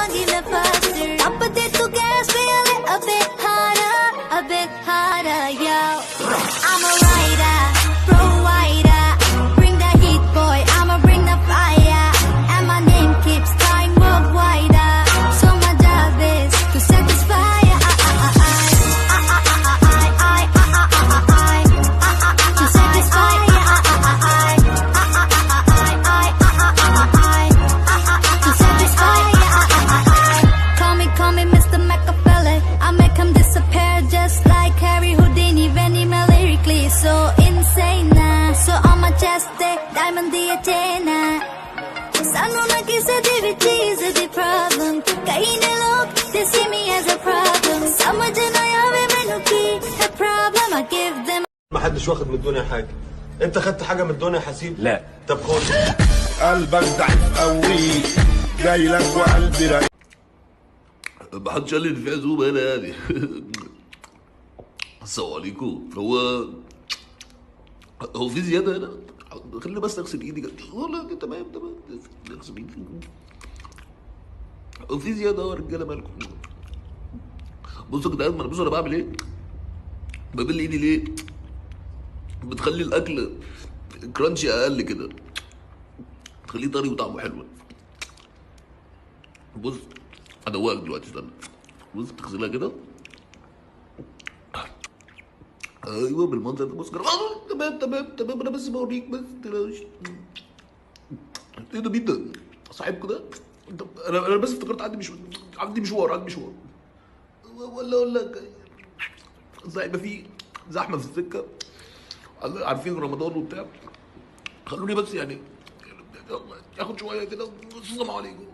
making it faster. Up a bit to gas, feel it a bit harder, yo. I'm a rider, pro wider. Bring the heat, boy, I'ma bring the fire. And my name keeps flying worldwide. So my job is to satisfy. To satisfy. To satisfy. Call me Mr. Machiavelli. I make him disappear just like Harry Houdini. Venom lyrically so insane. So on my chest, diamond the Athena. Sanu na kisa divi cheese the problem. Kaine log they see me as a problem. Samajh na aave mainu ki a problem. I give them. ما حدش واخد من الدنيا حاجه. انت خدت حاجه من الدنيا حسيب؟ لا. طب خد. قلبك ضعيف قوي جاي لك وقلبي رقيق. ما حدش قال لي ان في عزومه هنا يعني. السلام عليكم. هو في زياده هنا؟ خليني بس اغسل ايدي كده. والله تمام اغسل ايدي. هو في زياده يا رجاله مالكم؟ بصوا يا جدعان، بصوا انا بعمل ايه؟ ببل ايدي ليه؟ بتخلي الاكل كرانشي اقل كده، بتخليه طري وطعمه حلو. بص هدوقك دلوقتي، استنى. بص تغسلها كده، ايوه بالمنظر ده. بص تمام انا بس بوريك بس تلاش. ايه ده؟ مين ده؟ صاحبكوا ده؟ انا بس افتكرت عندي مشوار ولا زي ما في زحمه في السكه، عارفين رمضان وبتاع. خلوني بس يعني اخد شويه كده. السلام عليكم.